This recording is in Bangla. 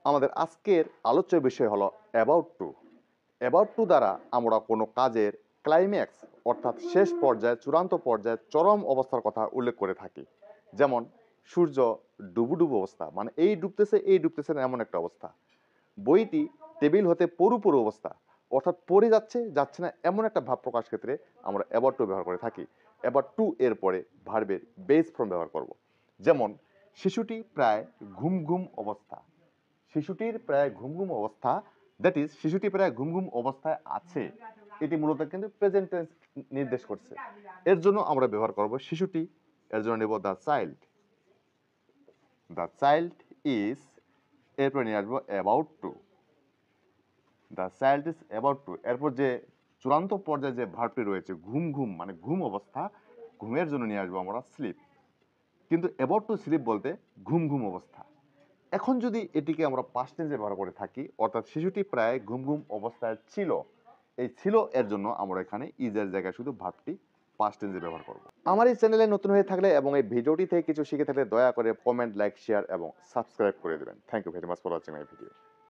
আমাদের আজকের আলোচ্য বিষয় হলো অ্যাবাউট টু। অ্যাবাউট টু দ্বারা আমরা কোনো কাজের ক্লাইম্যাক্স অর্থাৎ শেষ পর্যায়ে, চূড়ান্ত পর্যায়ে, চরম অবস্থার কথা উল্লেখ করে থাকি। যেমন সূর্য ডুবুডুবু অবস্থা, মানে এই ডুবতেছে না এমন একটা অবস্থা। বইটি টেবিল হতে পড়ু পড়ু অবস্থা, অর্থাৎ পড়ে যাচ্ছে না এমন একটা ভাব প্রকাশ ক্ষেত্রে আমরা অ্যাবাউট টু ব্যবহার করে থাকি। অ্যাবাউট টু এর পরে ভার্বের বেস ফর্ম ব্যবহার করব। যেমন শিশুটি প্রায় ঘুম ঘুম অবস্থা, শিশুটির প্রায় ঘুম ঘুম অবস্থা, দ্যাট ইজ শিশুটি প্রায় ঘুম ঘুম অবস্থায় আছে। এটি মূলত কিন্তু প্রেজেন্ট টেন্স নির্দেশ করছে। এর জন্য আমরা ব্যবহার করব শিশুটি। এর জন্য নেব the child. The child is, এরপর নিয়ে আসবো about to. The child is about to. এরপর যে চূড়ান্ত পর্যায়ে যে ভার্বটি রয়েছে ঘুম ঘুম, মানে ঘুম অবস্থা, ঘুমের জন্য নিয়ে আসবো আমরা স্লিপ। কিন্তু অ্যাবাউট টু স্লিপ বলতে ঘুম ঘুম অবস্থা। এখন যদি এটিকে আমরা পাস্ট টেন্সে ব্যবহার করে থাকি, অর্থাৎ শিশুটি প্রায় ঘুম ঘুম অবস্থায় ছিল, এই ছিল এর জন্য আমরা এখানে ইজের জায়গায় শুধু ভার্বটি পাস্ট টেন্সে ব্যবহার করব। আমার এই চ্যানেলে নতুন হয়ে থাকলে এবং এই ভিডিওটি থেকে কিছু শিখে থাকলে দয়া করে কমেন্ট, লাইক, শেয়ার এবং সাবস্ক্রাইব করে দেবেন। Thank you very much for watching my video.